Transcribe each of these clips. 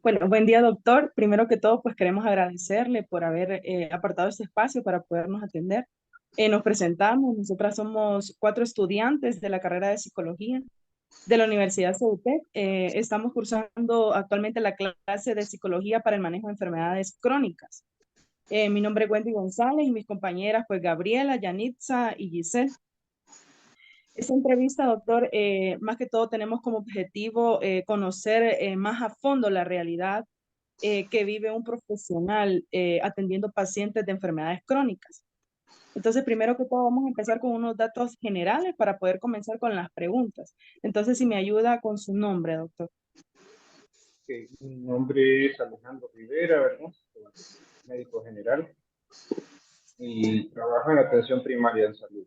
Bueno, buen día, doctor. Primero que todo, pues queremos agradecerle por haber apartado este espacio para podernos atender. Nos presentamos, nosotras somos cuatro estudiantes de la carrera de psicología de la Universidad CUTEC. Estamos cursando actualmente la clase de psicología para el manejo de enfermedades crónicas. Mi nombre es Wendy González y mis compañeras, pues Gabriela, Yanitza y Giselle. Esta entrevista, doctor, más que todo tenemos como objetivo conocer más a fondo la realidad que vive un profesional atendiendo pacientes de enfermedades crónicas. Entonces, primero que todo, vamos a empezar con unos datos generales para poder comenzar con las preguntas. Entonces, si me ayuda con su nombre, doctor. Mi nombre es Alejandro Rivera, ¿verdad? Soy médico general y trabajo en atención primaria en salud.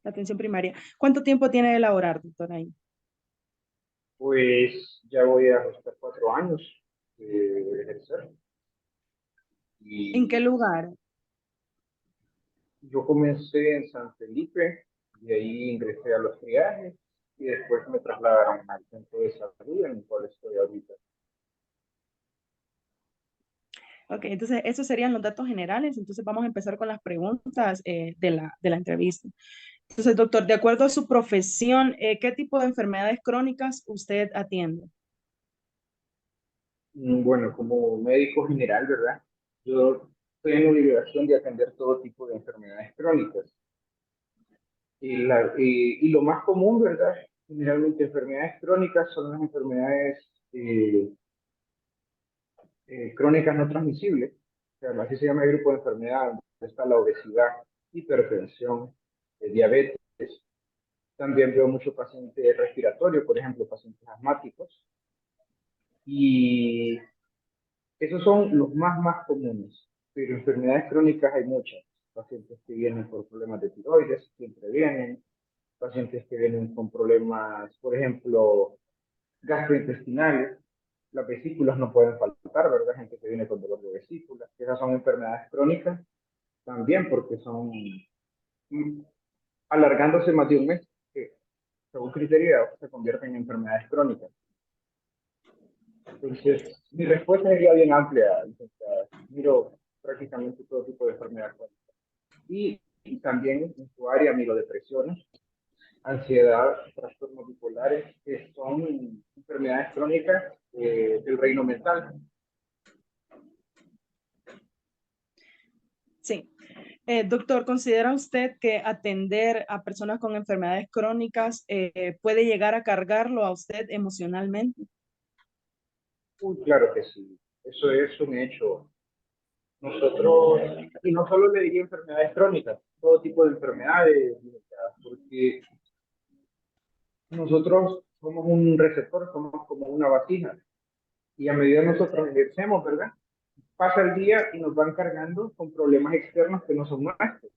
La atención primaria. ¿Cuánto tiempo tiene de laborar, doctor, ahí? Pues ya voy a estar 4 años de ejercer ¿En qué y lugar? yo comencé en San Felipe y ahí ingresé a los triajes y después me trasladaron al centro de salud en el cual estoy ahorita. Ok, entonces esos serían los datos generales. Entonces vamos a empezar con las preguntas de la entrevista. Entonces, doctor, de acuerdo a su profesión, ¿qué tipo de enfermedades crónicas usted atiende? Bueno, como médico general, ¿verdad? Yo estoy en la obligación de atender todo tipo de enfermedades crónicas. Y lo más común, ¿verdad? Generalmente enfermedades crónicas son las enfermedades crónicas no transmisibles. O sea, así se llama el grupo de enfermedades, donde está la obesidad, hipertensión, diabetes. También veo mucho paciente respiratorio, por ejemplo, pacientes asmáticos. Y esos son los más comunes. Pero enfermedades crónicas hay muchas. Pacientes que vienen por problemas de tiroides, siempre vienen. Pacientes que vienen con problemas, por ejemplo, gastrointestinales. Las vesículas no pueden faltar, ¿verdad? Gente que viene con dolor de vesículas. Esas son enfermedades crónicas también porque son alargándose más de un mes, que según criterio se convierten en enfermedades crónicas. Entonces, mi respuesta sería bien amplia. Miro prácticamente todo tipo de enfermedades crónicas. Y también en su área miro depresiones, ansiedad, trastornos bipolares, que son enfermedades crónicas del reino mental. Sí. Doctor, ¿considera usted que atender a personas con enfermedades crónicas puede llegar a cargarlo a usted emocionalmente? Claro que sí, eso es un hecho. Nosotros, y no solo le diría enfermedades crónicas, todo tipo de enfermedades, porque nosotros somos un receptor, somos como una vasija, y a medida que nosotros ejercemos, ¿verdad? Pasa el día y nos van cargando con problemas externos que no son nuestros.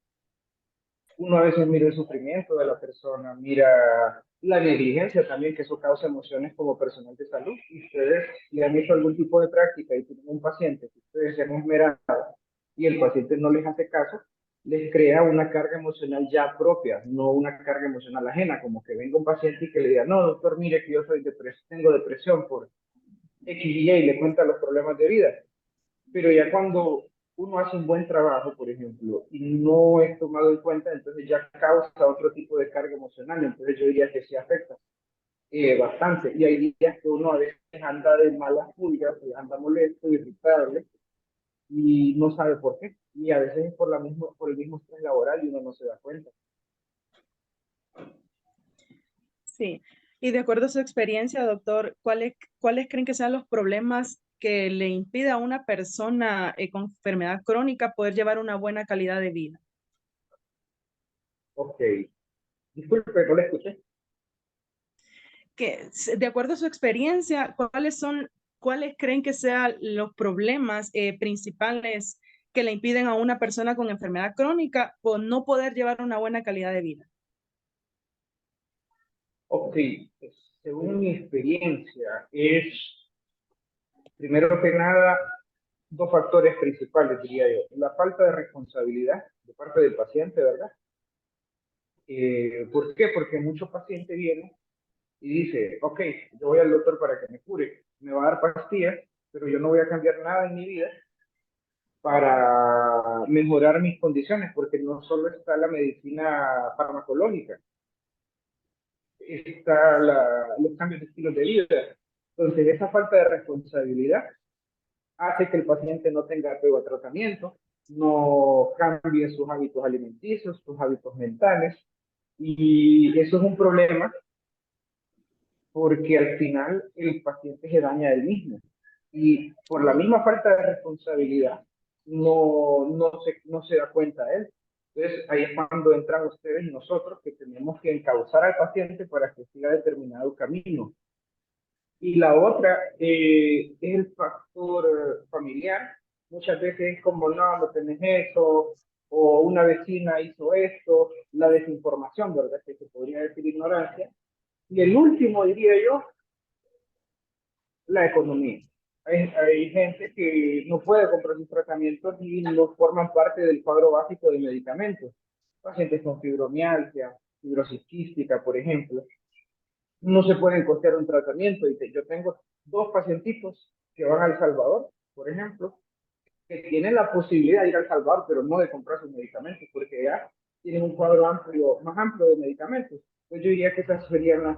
Uno a veces mira el sufrimiento de la persona, mira la negligencia también, que eso causa emociones como personal de salud. Y ustedes, si han hecho algún tipo de práctica y tienen un paciente que ustedes se han esmerado y el paciente no les hace caso, les crea una carga emocional ya propia, no una carga emocional ajena, como que venga un paciente y que le diga, no, doctor, mire que yo tengo depresión por X y Y, y le cuenta los problemas de vida. Pero ya cuando uno hace un buen trabajo, por ejemplo, y no es tomado en cuenta, entonces ya causa otro tipo de carga emocional. Entonces yo diría que sí afecta bastante. Y hay días que uno a veces anda de malas pulgas, anda molesto, irritable, y no sabe por qué. Y a veces es por el mismo estrés laboral y uno no se da cuenta. Sí. Y de acuerdo a su experiencia, doctor, ¿cuáles creen que sean los problemas que le impide a una persona con enfermedad crónica poder llevar una buena calidad de vida? Ok, disculpe, no le escuché. De acuerdo a su experiencia, cuáles creen que sean los problemas principales que le impiden a una persona con enfermedad crónica por no poder llevar una buena calidad de vida? Ok, según mi experiencia, es primero que nada dos factores principales, diría yo. La falta de responsabilidad de parte del paciente, ¿verdad? ¿Por qué? Porque muchos pacientes vienen y dice, ok, yo voy al doctor para que me cure. me va a dar pastillas, pero yo no voy a cambiar nada en mi vida para mejorar mis condiciones, porque no solo está la medicina farmacológica, está los cambios de estilo de vida. Entonces, esa falta de responsabilidad hace que el paciente no tenga apego a tratamiento, no cambie sus hábitos alimenticios, sus hábitos mentales, y eso es un problema porque al final el paciente se daña a él mismo. Y por la misma falta de responsabilidad, no se da cuenta él. Entonces, ahí es cuando entran ustedes y nosotros que tenemos que encauzar al paciente para que siga determinado camino. Y la otra es el factor familiar. Muchas veces es como, no, no tenés eso, o una vecina hizo esto, la desinformación, ¿verdad? Que se podría decir ignorancia. Y el último, diría yo, la economía. Hay gente que no puede comprar sus tratamientos y no forman parte del cuadro básico de medicamentos. Pacientes con fibromialgia, fibrosis quística, por ejemplo, no se pueden costear un tratamiento. Y yo tengo dos pacientitos que van a El Salvador, por ejemplo, que tienen la posibilidad de ir a El Salvador, pero no de comprar sus medicamentos, porque ya tienen un cuadro amplio, más amplio de medicamentos. Entonces yo diría que esas serían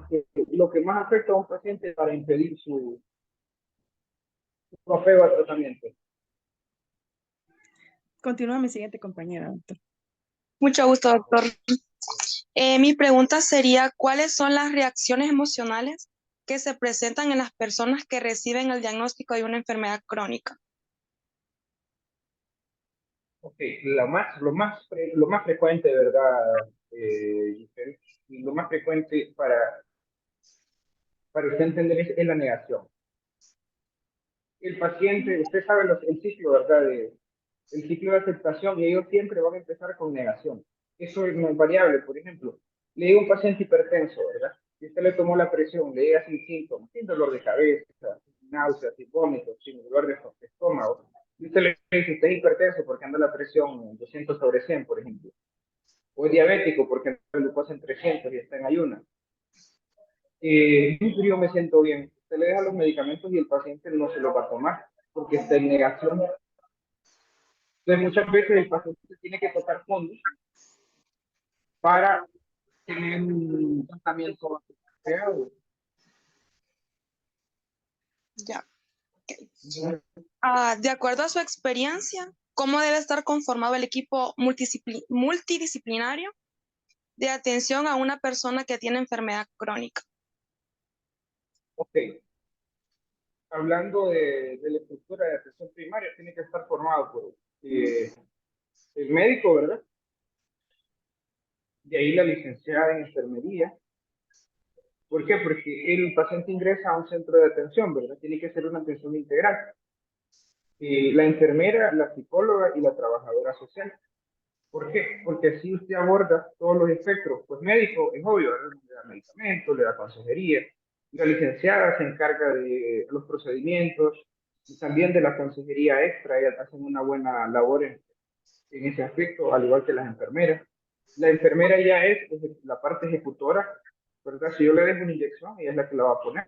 lo que más afecta a un paciente para impedir su apego al tratamiento. Continúa mi siguiente compañera, doctor. Mucho gusto, doctor. Mi pregunta sería, ¿cuáles son las reacciones emocionales que se presentan en las personas que reciben el diagnóstico de una enfermedad crónica? Ok, lo más frecuente, ¿verdad? Giselle? Y lo más frecuente para usted entender es la negación. El paciente, usted sabe el ciclo, ¿verdad? El ciclo de aceptación y ellos siempre van a empezar con negación. Eso no es variable. Por ejemplo, le digo a un paciente hipertenso, ¿verdad? Si usted le tomó la presión, le llega sin síntomas, sin dolor de cabeza, sin náuseas, sin vómitos, sin dolor de estómago, y usted le dice, usted es hipertenso porque anda la presión 200/100, por ejemplo, o es diabético porque anda la glucosa en 300 y está en ayuna. Yo me siento bien. Usted le deja los medicamentos y el paciente no se los va a tomar porque está en negación. Entonces, muchas veces el paciente tiene que tocar fondos para tener un tratamiento apropiado. Ya. De acuerdo a su experiencia, ¿cómo debe estar conformado el equipo multidisciplinario de atención a una persona que tiene enfermedad crónica? Ok, hablando de la estructura de atención primaria, tiene que estar formado por el médico, ¿verdad? De ahí la licenciada en enfermería. ¿Por qué? Porque el paciente ingresa a un centro de atención, ¿verdad? Tiene que ser una atención integral. La enfermera, la psicóloga y la trabajadora social. ¿Por qué? Porque así usted aborda todos los espectros. Pues médico, es obvio, ¿verdad? Le da medicamentos, le da consejería. La licenciada se encarga de los procedimientos y también de la consejería extra. Ellas hacen una buena labor en ese aspecto, al igual que las enfermeras. La enfermera ya es la parte ejecutora, ¿verdad? Si yo le dejo una inyección, ella es la que la va a poner.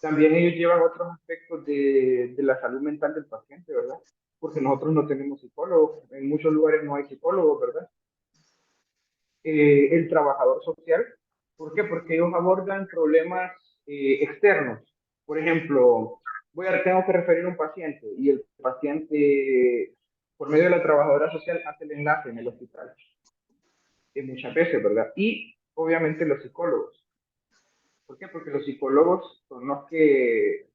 También ellos llevan otros aspectos de la salud mental del paciente, ¿verdad? Porque nosotros no tenemos psicólogos, en muchos lugares no hay psicólogos, ¿verdad? El trabajador social, ¿por qué? Porque ellos abordan problemas externos. Por ejemplo, tengo que referir a un paciente y el paciente, por medio de la trabajadora social, hace el enlace en el hospital, muchas veces, ¿verdad? Y obviamente los psicólogos. ¿Por qué? Porque los psicólogos son los que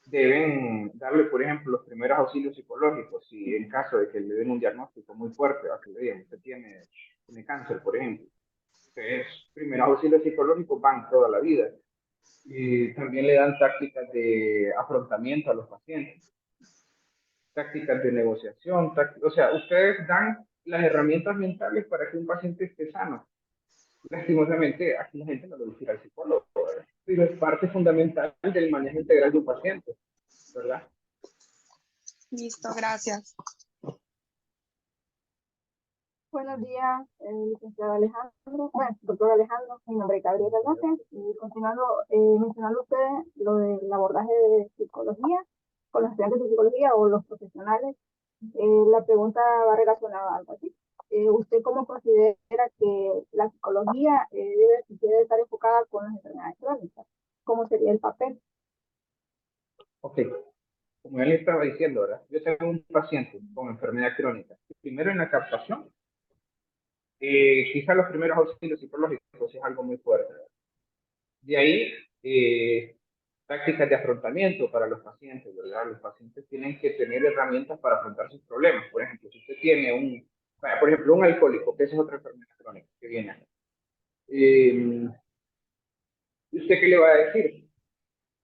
deben darle, por ejemplo, los primeros auxilios psicológicos, si en caso de que le den un diagnóstico muy fuerte, a que le digan, usted tiene cáncer, por ejemplo. Entonces, primeros auxilios psicológicos van toda la vida. Y también le dan tácticas de afrontamiento a los pacientes, tácticas de negociación, o sea, ustedes dan las herramientas mentales para que un paciente esté sano. Lastimosamente, aquí la gente no le gusta ir al psicólogo, ¿verdad? Pero es parte fundamental del manejo integral de un paciente, ¿verdad? Listo, gracias. Buenos días, licenciado Alejandro, bueno, doctor Alejandro, mi nombre es Gabriela López, y continuando, mencionando usted lo del abordaje de psicología, con los estudiantes de psicología o los profesionales, la pregunta va relacionada a algo así. ¿Usted cómo considera que la psicología debe estar enfocada con las enfermedades crónicas? ¿Cómo sería el papel? Ok, como ya le estaba diciendo, ¿verdad? Yo tengo un paciente con enfermedad crónica. Primero en la captación, quizá los primeros auxilios psicológicos es algo muy fuerte, ¿verdad? De ahí, tácticas de afrontamiento para los pacientes, ¿verdad? Los pacientes tienen que tener herramientas para afrontar sus problemas. Por ejemplo, si usted tiene por ejemplo, un alcohólico, que esa es otra enfermedad crónica que viene. ¿Usted qué le va a decir?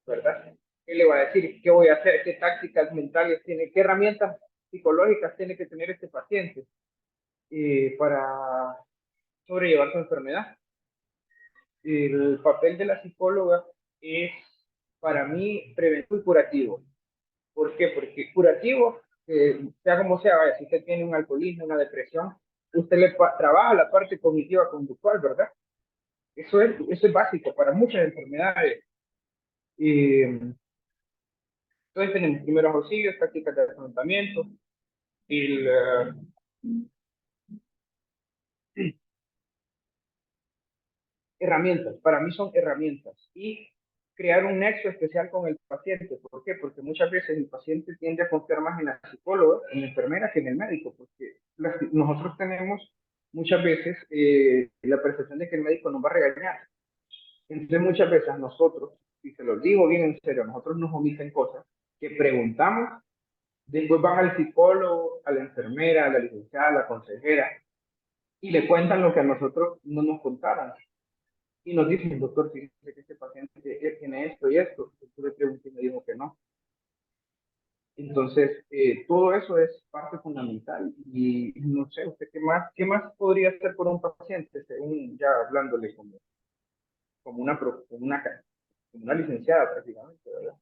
¿Verdad? ¿Qué le va a decir? ¿Qué voy a hacer? ¿Qué tácticas mentales tiene? ¿Qué herramientas psicológicas tiene que tener este paciente para sobrellevar su enfermedad? El papel de la psicóloga es, para mí, preventivo y curativo. ¿Por qué? Porque curativo, sea como sea, vaya, si usted tiene un alcoholismo, una depresión, usted trabaja la parte cognitiva conductual, ¿verdad? Eso es básico para muchas enfermedades. Entonces tenemos primeros auxilios, tácticas de afrontamiento, el, herramientas, para mí son herramientas. Y crear un nexo especial con el paciente. ¿Por qué? Porque muchas veces el paciente tiende a confiar más en la psicóloga, en la enfermera que en el médico, porque nosotros tenemos muchas veces la percepción de que el médico nos va a regañar. Entonces muchas veces nosotros, y se lo digo bien en serio, nosotros nos omiten cosas que preguntamos, después van al psicólogo, a la enfermera, a la licenciada, a la consejera, y le cuentan lo que a nosotros no nos contaron. Y nos dicen, doctor, fíjese que este paciente tiene esto y esto. Yo le pregunté y me dijo que no. Entonces, todo eso es parte fundamental. Y no sé, ¿usted qué más podría hacer por un paciente, según ya hablándole como una licenciada prácticamente, ¿verdad?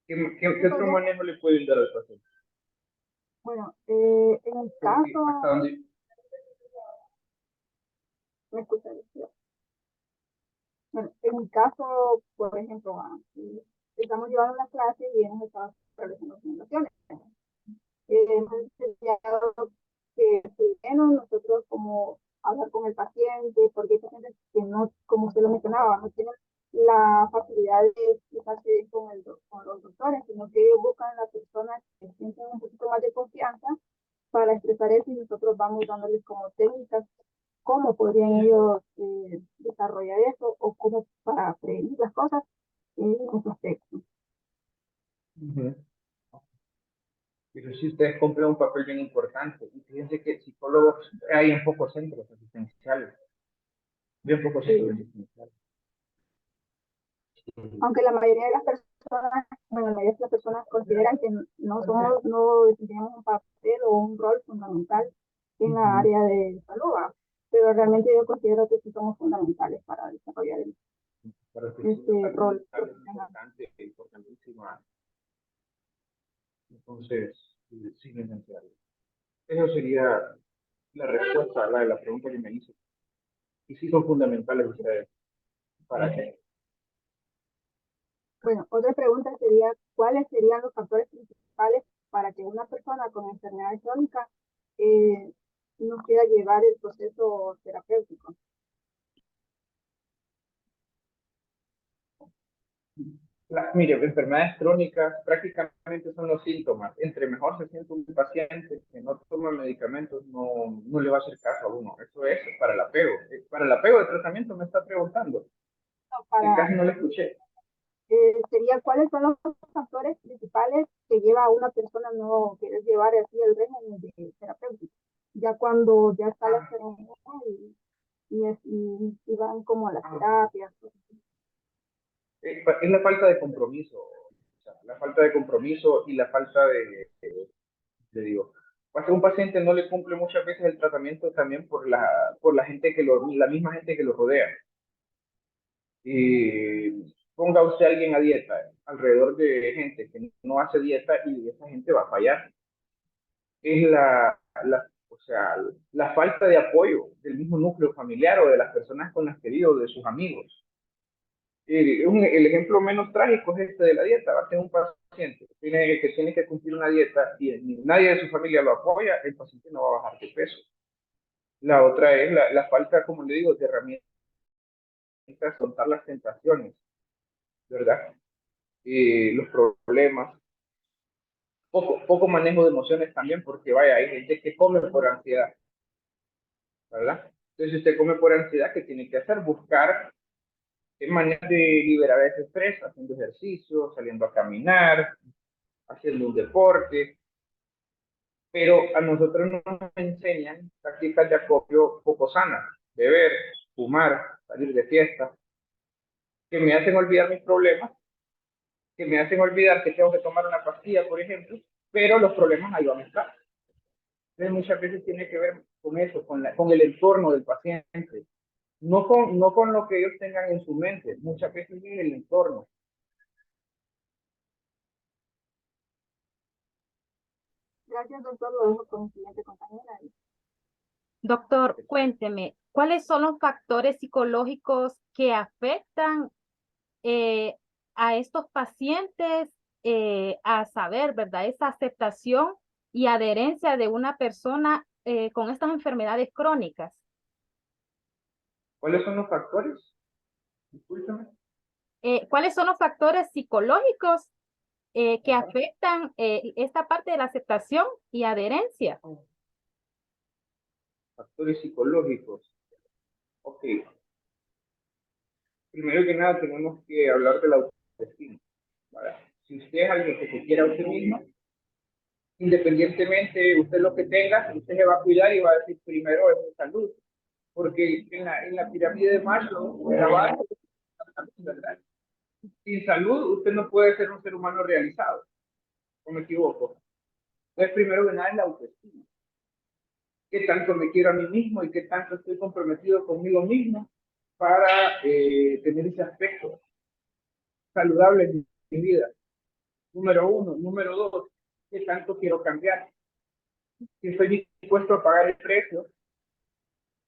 ¿Qué otro manejo le pueden dar al paciente? Bueno, en el Porque caso, hasta donde... ¿me escucha? Bueno, en mi caso, por ejemplo, estamos llevando una clase y hemos estado realizando simulaciones. Hemos enseñado que primero nosotros como hablar con el paciente, porque hay pacientes que no, como usted lo mencionaba, no tienen la facilidad de expresarse bien con los doctores, sino que ellos buscan a la persona que sienten un poquito más de confianza para expresar eso y nosotros vamos dándoles como técnicas cómo podrían ellos desarrollar eso o cómo para prevenir las cosas en ese aspecto. Uh-huh. Pero si ustedes cumplen un papel bien importante, y fíjense que psicólogos hay en pocos centros asistenciales, bien pocos centros asistenciales. Aunque la mayoría de las personas, bueno, la mayoría de las personas consideran que no desempeñamos un papel o un rol fundamental en la área de salud, pero realmente yo considero que sí somos fundamentales para desarrollar este rol profesional. Importantísima. Entonces, sí, licenciado. Eso sería la respuesta a la pregunta que me hizo. Y sí son fundamentales ustedes. ¿Para qué? Bueno, otra pregunta sería, ¿cuáles serían los factores principales para que una persona con enfermedad crónica no quiera llevar el proceso terapéutico? Mire, enfermedades crónicas prácticamente son los síntomas. Entre mejor se siente un paciente que no toma medicamentos, no le va a hacer caso a uno. Eso es para el apego. Para el apego de tratamiento me está preguntando. Que casi no le escuché. Sería cuáles son los factores principales que lleva a una persona a no querer llevar así el régimen de terapéutico. Ya cuando ya está la enfermedad y van como a las terapias. Es la falta de compromiso. O sea, la falta de compromiso y la falta le digo, a un paciente no le cumple muchas veces el tratamiento también por la gente la misma gente que lo rodea. Y ponga usted a alguien a dieta alrededor de gente que no hace dieta y esa gente va a fallar. Es sea, la falta de apoyo del mismo núcleo familiar o de las personas con las que vivo, de sus amigos. El ejemplo menos trágico es este de la dieta. Va a tener un paciente que tiene que cumplir una dieta y nadie de su familia lo apoya, el paciente no va a bajar de peso. La otra es la falta, como le digo, de herramientas para afrontar las tentaciones, ¿verdad? Los problemas. Poco manejo de emociones también, porque vaya, hay gente que come por ansiedad, ¿verdad? Entonces, si usted come por ansiedad, ¿qué tiene que hacer? Buscar maneras de liberar ese estrés, haciendo ejercicio, saliendo a caminar, haciendo un deporte, pero a nosotros nos enseñan tácticas de acopio poco sanas, beber, fumar, salir de fiesta, que me hacen olvidar mis problemas, que me hacen olvidar que tengo que tomar una pastilla, por ejemplo, pero los problemas ahí van a estar. Entonces muchas veces tiene que ver con eso, con el entorno del paciente, no con lo que ellos tengan en su mente, muchas veces es el entorno. Gracias, doctor. Lo dejo con mi siguiente compañera. Doctor, cuénteme, ¿cuáles son los factores psicológicos que afectan eh, a estos pacientes a saber, ¿verdad? Esa aceptación y adherencia de una persona con estas enfermedades crónicas. ¿Cuáles son los factores? Discúlpeme. ¿Cuáles son los factores psicológicos que afectan esta parte de la aceptación y adherencia? Factores psicológicos. Ok. Primero que nada tenemos que hablar de la autoestima. ¿Vale? Si usted es alguien que se quiere a usted mismo, independientemente usted lo que tenga, usted se va a cuidar y va a decir primero es su salud. Porque en la pirámide de Maslow, la base, ¿verdad? Sin salud usted no puede ser un ser humano realizado. ¿O me equivoco? Entonces, primero que nada es la autoestima. ¿Qué tanto me quiero a mí mismo y qué tanto estoy comprometido conmigo mismo para tener ese aspecto saludable en mi vida? Número uno. Número dos, ¿qué tanto quiero cambiar? Si estoy dispuesto a pagar el precio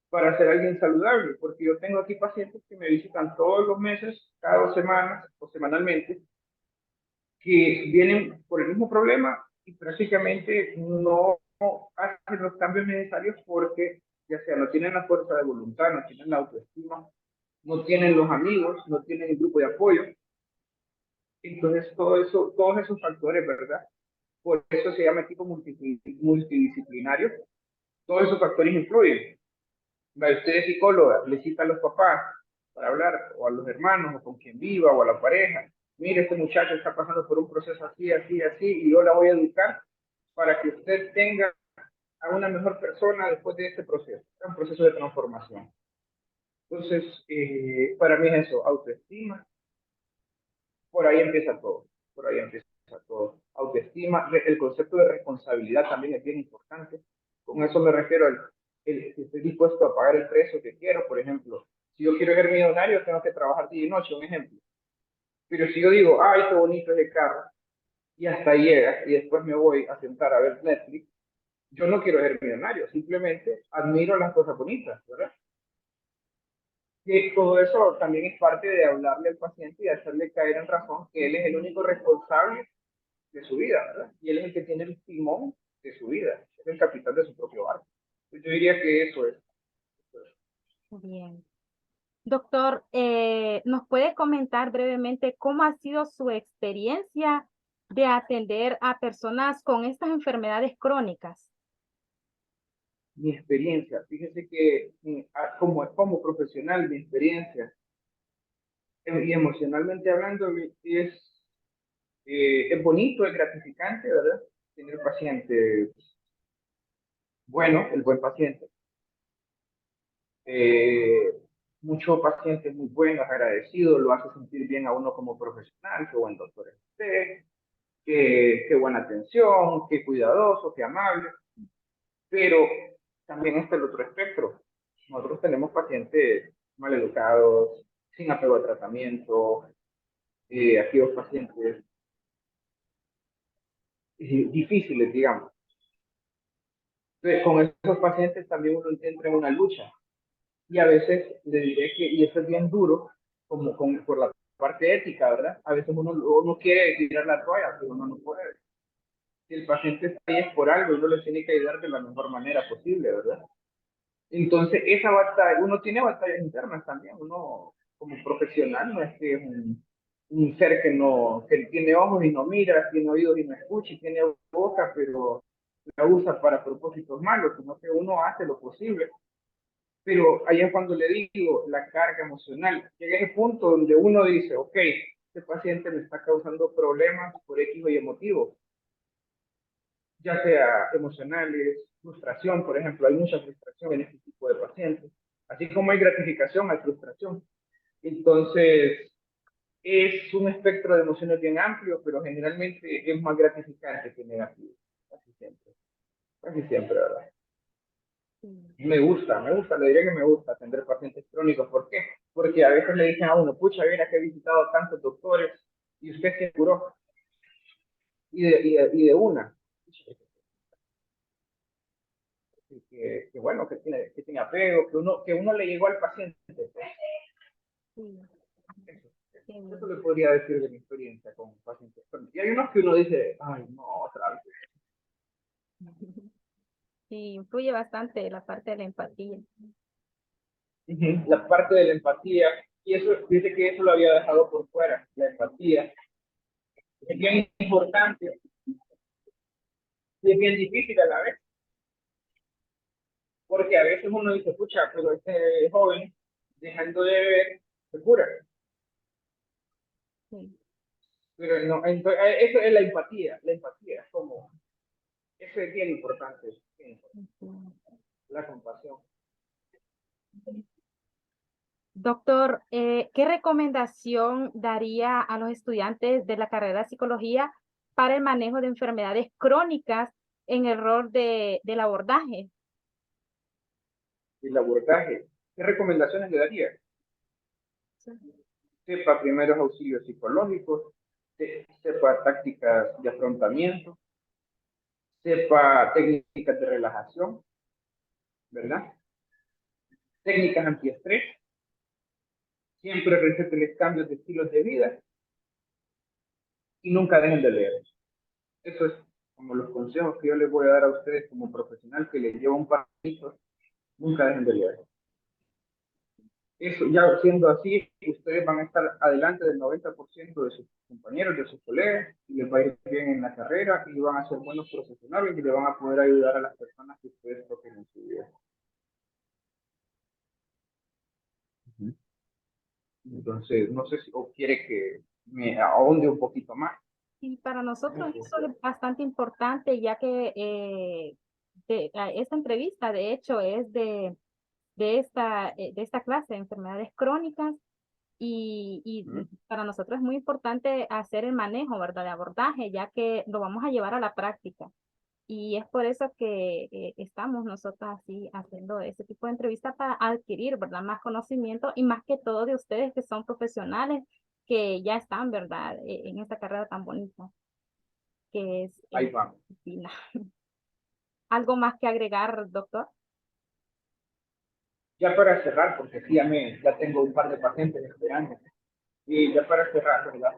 para ser alguien saludable, porque yo tengo aquí pacientes que me visitan todos los meses, cada 2 semanas o semanalmente, que vienen por el mismo problema y prácticamente no hacen los cambios necesarios porque ya sea no tienen la fuerza de voluntad, no tienen la autoestima, no tienen los amigos, no tienen el grupo de apoyo. Entonces, todos esos factores, ¿verdad? Por eso se llama equipo multidisciplinario. Todos esos factores influyen. Usted es psicóloga, le cita a los papás para hablar, o a los hermanos, o con quien viva, o a la pareja. Mire, este muchacho está pasando por un proceso así, así, así, y yo la voy a educar para que usted tenga a una mejor persona después de este proceso. Es un proceso de transformación. Entonces, para mí es eso, autoestima. Por ahí empieza todo. Por ahí empieza todo. Autoestima, el concepto de responsabilidad también es bien importante. Con eso me refiero al si estoy dispuesto a pagar el precio que quiero. Por ejemplo, si yo quiero ser millonario, tengo que trabajar día y noche, un ejemplo. Pero si yo digo, ay, qué bonito es el carro, y hasta ahí llega, y después me voy a sentar a ver Netflix, yo no quiero ser millonario, simplemente admiro las cosas bonitas, ¿verdad? Y todo eso también es parte de hablarle al paciente y hacerle caer en razón que él es el único responsable de su vida, ¿verdad? Y él es el que tiene el timón de su vida, es el capitán de su propio barco. Yo diría que eso es. Bien. Doctor, ¿nos puede comentar brevemente cómo ha sido su experiencia de atender a personas con estas enfermedades crónicas? Mi experiencia, fíjese que como profesional, mi experiencia, y emocionalmente hablando, es bonito, es gratificante, ¿verdad? Tener pacientes bueno, el buen paciente. Eh, Muchos pacientes muy buenos, agradecidos, lo hace sentir bien a uno como profesional, qué buen doctor es usted, qué buena atención, qué cuidadoso, qué amable, pero también está el otro espectro. Nosotros tenemos pacientes mal educados, sin apego al tratamiento, aquellos pacientes difíciles, digamos. Entonces, con esos pacientes también uno entra en una lucha. Y a veces le diré que, y esto es bien duro, por la parte ética, ¿verdad? A veces uno quiere tirar la toalla, pero uno no puede. Si el paciente está ahí es por algo y uno le tiene que ayudar de la mejor manera posible, ¿verdad? Entonces, esa batalla, uno tiene batallas internas también, uno como profesional no es que es un ser que tiene ojos y no mira, tiene oídos y no escucha, y tiene boca, pero la usa para propósitos malos, sino que uno hace lo posible. Pero ahí es cuando le digo la carga emocional. Llega ese punto donde uno dice, ok, este paciente me está causando problemas por X o Y motivo, ya sea emocionales, frustración, por ejemplo, hay mucha frustración en este tipo de pacientes. Así como hay gratificación, hay frustración. Entonces, es un espectro de emociones bien amplio, pero generalmente es más gratificante que negativo. Casi siempre, ¿verdad? Me gusta, le diría que me gusta atender pacientes crónicos. ¿Por qué? Porque a veces le dicen a uno, pucha, mira que he visitado tantos doctores y usted se curó. Y de una. Que bueno, que tiene apego, que uno le llegó al paciente. Sí, qué Eso bien. le podría decir de mi experiencia con pacientes crónicos. Y hay unos que uno dice, ay, no, otra vez. Sí, influye bastante la parte de la empatía. La parte de la empatía, y eso, dice que eso lo había dejado por fuera, la empatía. Es bien importante y es bien difícil a la vez, porque a veces uno dice, pucha, pero este joven, dejando de ver, se cura. Sí. Pero no, entonces, eso es la empatía, como, eso es bien importante, Ujú. la compasión. Doctor, ¿qué recomendación daría a los estudiantes de la carrera de psicología para el manejo de enfermedades crónicas en el rol del abordaje? Y el abordaje, ¿qué recomendaciones le daría? Sepa primeros auxilios psicológicos, sepa tácticas de afrontamiento, sepa técnicas de relajación, ¿verdad? Técnicas antiestrés, siempre recételes cambios de estilos de vida y nunca dejen de leer. Eso es como los consejos que yo les voy a dar a ustedes como profesional que les lleva un pasito, nunca dejen de leer. Eso, ya siendo así, ustedes van a estar adelante del 90% de sus compañeros, de sus colegas, y les va a ir bien en la carrera, y van a ser buenos profesionales, y le van a poder ayudar a las personas que ustedes toquen en su vida. Entonces, no sé si o quiere que me ahonde un poquito más. Y para nosotros eso es bastante importante, ya que esta entrevista, de hecho, es de esta clase de enfermedades crónicas y para nosotros es muy importante hacer el manejo, ¿verdad? De abordaje, ya que lo vamos a llevar a la práctica. Y es por eso que estamos nosotros así haciendo ese tipo de entrevistas para adquirir, ¿verdad? Más conocimiento y más que todo de ustedes que son profesionales que ya están, ¿verdad? En esta carrera tan bonita que es Ahí vamos. medicina. ¿Algo más que agregar, doctor? Ya para cerrar, porque sí, ya tengo un par de pacientes esperando. Y ya para cerrar, ¿verdad?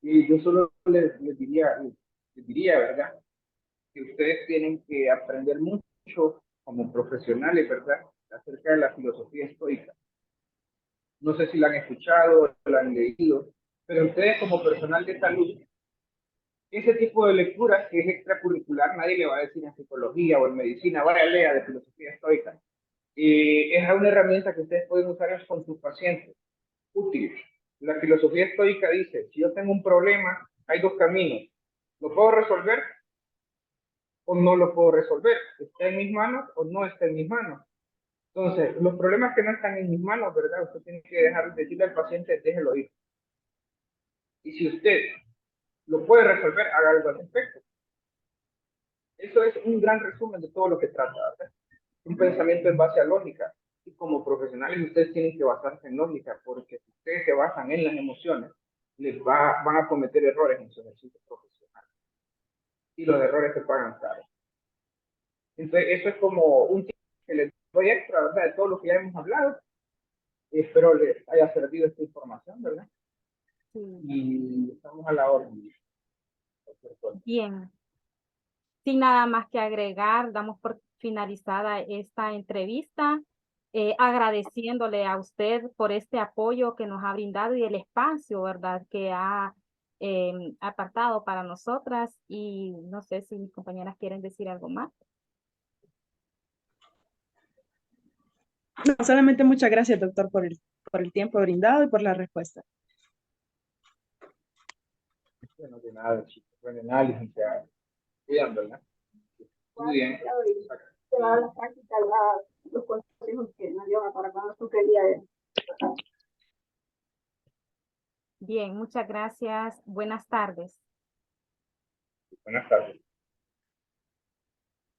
Y yo solo les diría, ¿verdad? Que ustedes tienen que aprender mucho como profesionales, ¿verdad? Acerca de la filosofía estoica. No sé si la han escuchado, la han leído, pero ustedes como personal de salud, ese tipo de lecturas que es extracurricular, nadie le va a decir en psicología o en medicina, vaya, lea de filosofía estoica. Es una herramienta que ustedes pueden usar con sus pacientes, útil. La filosofía estoica dice, si yo tengo un problema, hay dos caminos. ¿Lo puedo resolver o no lo puedo resolver? ¿Está en mis manos o no está en mis manos? Entonces, los problemas que no están en mis manos, ¿verdad? Usted tiene que decirle al paciente, déjelo ir. Y si usted lo puede resolver, haga algo al respecto. Eso es un gran resumen de todo lo que trata, ¿verdad? Un pensamiento en base a lógica. Y como profesionales ustedes tienen que basarse en lógica, porque si ustedes se basan en las emociones, van a cometer errores en su ejercicio profesional. Y los errores se pagan caro. Entonces, eso es como un tip que les doy extra, ¿verdad? De todo lo que ya hemos hablado. Espero les haya servido esta información, ¿verdad? Sí. Y estamos a la orden. Bien. Sin nada más que agregar, damos por finalizada esta entrevista, agradeciéndole a usted por este apoyo que nos ha brindado y el espacio, ¿verdad?, que ha apartado para nosotras. Y no sé si mis compañeras quieren decir algo más. No, solamente muchas gracias, doctor, por el tiempo brindado y por la respuesta. Bueno, de nada, chicos. Buen análisis, ya. Cuidan, ¿verdad? Muy bien. Se va a la práctica los consejos que nos llevan para cuando tú querías. Bien, muchas gracias. Buenas tardes. Buenas tardes.